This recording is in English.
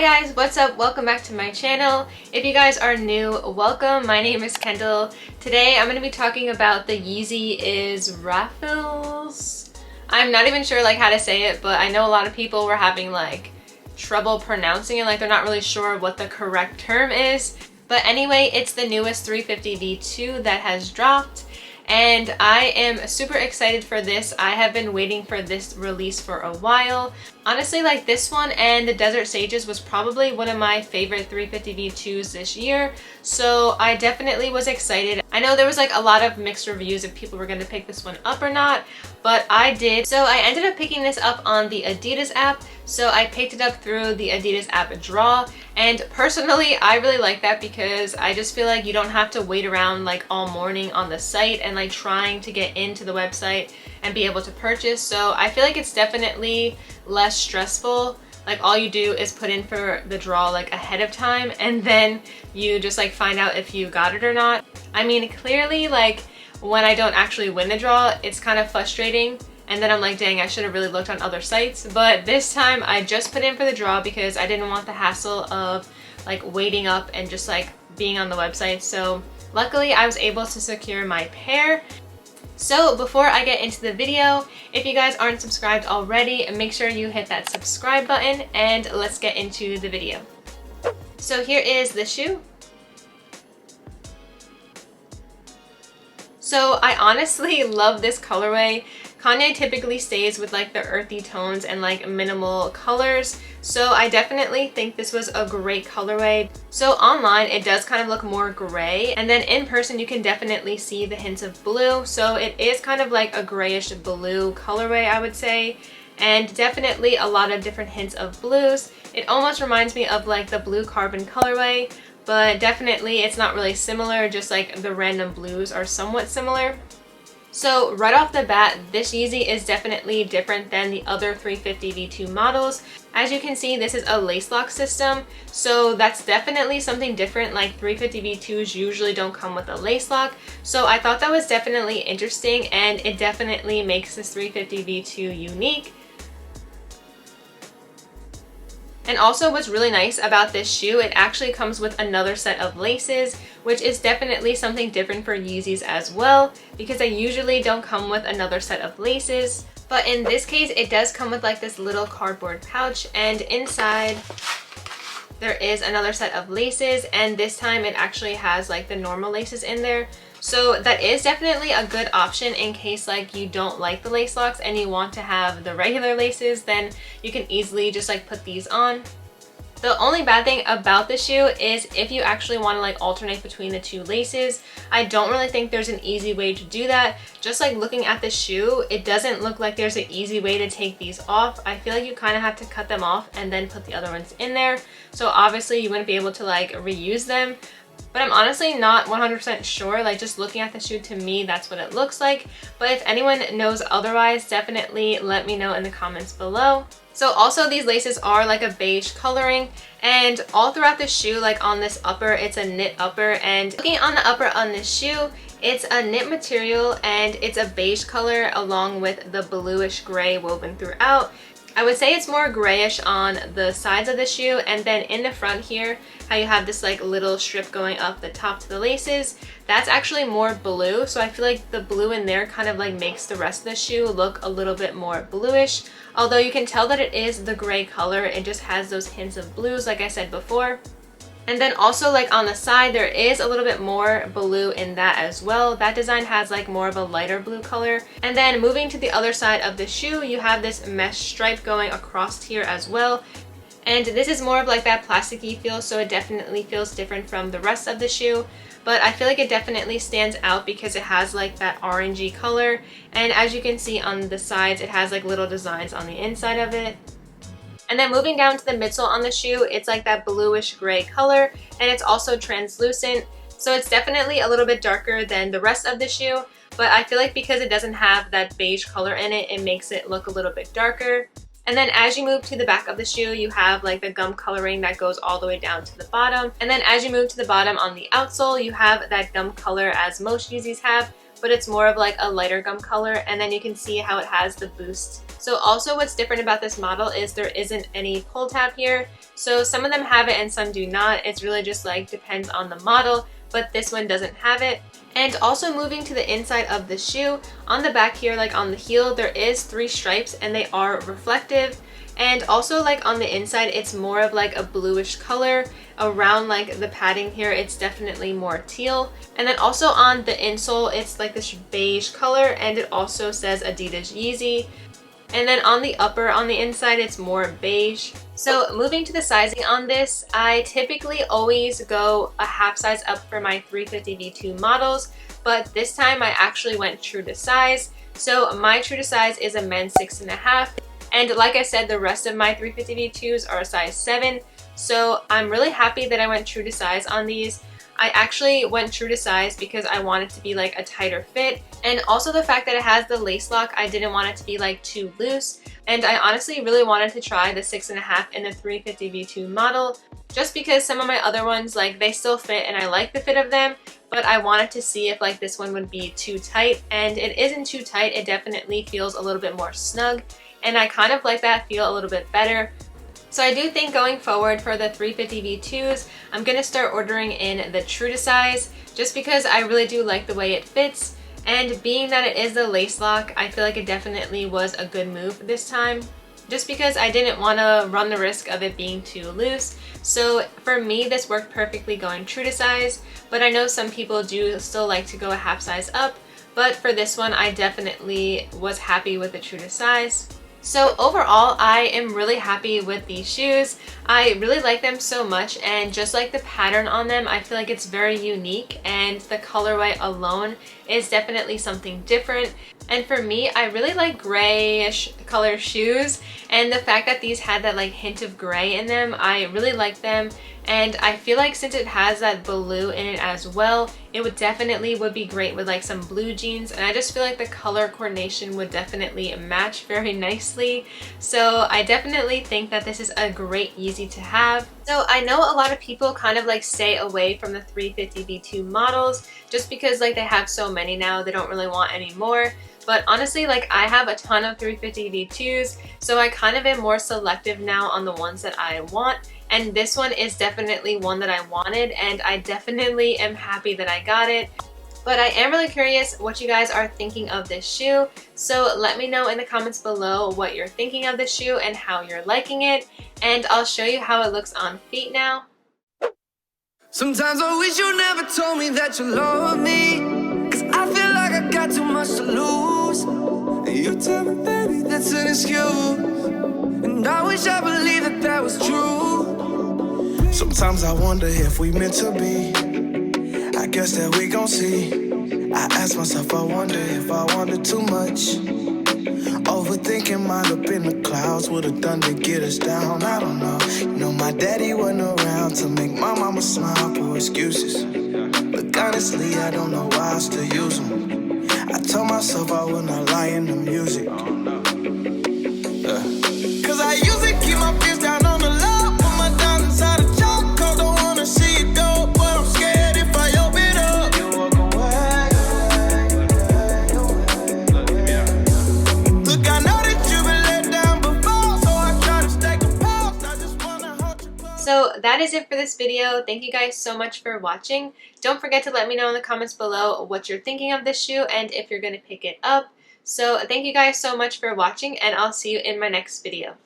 guys, what's up? Welcome back to my channel. If you guys are new, welcome. My name is Kendall. Today I'm going to be talking about the Yeezy Israfils. I'm not even sure how to say it, but I know a lot of people were having trouble pronouncing it, they're not really sure what the correct term is. But anyway, it's the newest 350 V2 that has dropped. And I am super excited for this. I have been waiting for this release for a while. Honestly, this one and the Desert Sages was probably one of my favorite 350 V2s this year. So I definitely was excited. I know there was a lot of mixed reviews if people were going to pick this one up or not, but I did. So I ended up picking this up on the Adidas app. So I picked it up through the Adidas app draw. And personally, I really like that because I just feel like you don't have to wait around all morning on the site and trying to get into the website and be able to purchase. So I feel like it's definitely less stressful. All you do is put in for the draw ahead of time, and then you just find out if you got it or not. I mean, clearly when I don't actually win the draw, it's kind of frustrating. And then I'm like, dang, I should have really looked on other sites. But this time I just put in for the draw because I didn't want the hassle of waiting up and just being on the website. So luckily I was able to secure my pair. So before I get into the video, if you guys aren't subscribed already, make sure you hit that subscribe button and let's get into the video. So here is the shoe. So I honestly love this colorway. Kanye typically stays with the earthy tones and minimal colors, so I definitely think this was a great colorway. So online it does kind of look more gray, and then in person you can definitely see the hints of blue, so it is kind of a grayish blue colorway, I would say, and definitely a lot of different hints of blues. It almost reminds me of the blue carbon colorway, but definitely it's not really similar, just the random blues are somewhat similar. So right off the bat, this Yeezy is definitely different than the other 350 V2 models. As you can see, this is a lace lock system, so that's definitely something different. 350 V2s usually don't come with a lace lock, so I thought that was definitely interesting, and it definitely makes this 350 V2 unique. And also what's really nice about this shoe, it actually comes with another set of laces, which is definitely something different for Yeezys as well, because they usually don't come with another set of laces. But in this case, it does come with this little cardboard pouch, and inside there is another set of laces, and this time it actually has the normal laces in there. So that is definitely a good option in case you don't like the lace locks and you want to have the regular laces, then you can easily just put these on. The only bad thing about the shoe is if you actually want to alternate between the two laces. I don't really think there's an easy way to do that. Just looking at the shoe, it doesn't look like there's an easy way to take these off. I feel like you kind of have to cut them off and then put the other ones in there. So obviously you wouldn't be able to reuse them. But I'm honestly not 100% sure. Just looking at the shoe, to me, that's what it looks like. But if anyone knows otherwise, definitely let me know in the comments below. So also these laces are a beige coloring, and all throughout the shoe, on this upper, it's a knit upper. And looking on the upper on this shoe, it's a knit material and it's a beige color along with the bluish gray woven throughout. I would say it's more grayish on the sides of the shoe, and then in the front here, how you have this little strip going up the top to the laces, that's actually more blue. So I feel like the blue in there kind of makes the rest of the shoe look a little bit more bluish. Although you can tell that it is the gray color, it just has those hints of blues like I said before. And then also on the side, there is a little bit more blue in that as well. That design has more of a lighter blue color. And then moving to the other side of the shoe, you have this mesh stripe going across here as well. And this is more of that plasticky feel, so it definitely feels different from the rest of the shoe. But I feel like it definitely stands out because it has that orangey color. And as you can see on the sides, it has little designs on the inside of it. And then moving down to the midsole on the shoe, it's that bluish gray color, and it's also translucent. So it's definitely a little bit darker than the rest of the shoe, but I feel like because it doesn't have that beige color in it, it makes it look a little bit darker. And then as you move to the back of the shoe, you have like the gum coloring that goes all the way down to the bottom. And then as you move to the bottom on the outsole, you have that gum color as most Yeezys have, but it's more of like a lighter gum color. And then you can see how it has the boost. So also what's different about this model is there isn't any pull tab here. So some of them have it and some do not. It's really just like depends on the model, but this one doesn't have it. And also moving to the inside of the shoe, on the back here, like on the heel, there is 3 stripes and they are reflective. And also like on the inside, it's more of like a bluish color. Around like the padding here, it's definitely more teal. And then also on the insole, it's like this beige color and it also says Adidas Yeezy. And then on the upper, on the inside, it's more beige. So moving to the sizing on this, I typically always go a half size up for my 350 V2 models, but this time I actually went true to size. So my true to size is a men's 6.5. And like I said, the rest of my 350 V2s are a size 7. So I'm really happy that I went true to size on these. I actually went true to size because I wanted to be like a tighter fit, and also the fact that it has the lace lock, I didn't want it to be like too loose. And I honestly really wanted to try the 6.5 in the 350 V2 model, just because some of my other ones, like they still fit and I like the fit of them, but I wanted to see if like this one would be too tight, and it isn't too tight. It definitely feels a little bit more snug, and I kind of like that feel a little bit better. So I do think going forward for the 350 V2s, I'm going to start ordering in the true to size just because I really do like the way it fits. And being that it is the lace lock, I feel like it definitely was a good move this time, just because I didn't want to run the risk of it being too loose. So for me, this worked perfectly going true to size, but I know some people do still like to go a half size up. But for this one, I definitely was happy with the true to size. So overall, I am really happy with these shoes. I really like them so much, and just like the pattern on them, I feel like it's very unique, and the colorway alone is definitely something different. And for me, I really like grayish color shoes, and the fact that these had that like hint of gray in them, I really like them. And I feel like since it has that blue in it as well, it would be great with like some blue jeans, and I just feel like the color coordination would definitely match very nicely. So I definitely think that this is a great Yeezy to have. So I know a lot of people kind of like stay away from the 350 V2 models just because like they have so many now, they don't really want any more. But honestly, like I have a ton of 350 V2s, so I kind of am more selective now on the ones that I want. And this one is definitely one that I wanted, and I definitely am happy that I got it. But I am really curious what you guys are thinking of this shoe. So let me know in the comments below what you're thinking of this shoe and how you're liking it. And I'll show you how it looks on feet now. Sometimes I wish you never told me that you love me, 'cause I feel like I got too much to lose. And you tell me, baby, that's an excuse. And I wish I believed that that was true. Sometimes I wonder if we meant to be. I guess that we gon' see. I ask myself, I wonder if I wanted too much. Overthinking, mind up in the clouds, would've done to get us down. I don't know. You know my daddy wasn't around to make my mama smile for excuses. But honestly, I don't know why I still use them. I told myself I would not lie in the music. Cause I usually keep my fears down on the low. Put my diamonds inside a choke. Cause don't wanna see it go. But I'm scared if I open it up. You walk away. Look, I know that you've been let down before, so I try to stay composed. I just wanna hold you close. So that is it for this video. Thank you guys so much for watching. Don't forget to let me know in the comments below what you're thinking of this shoe and if you're gonna pick it up. So thank you guys so much for watching, and I'll see you in my next video.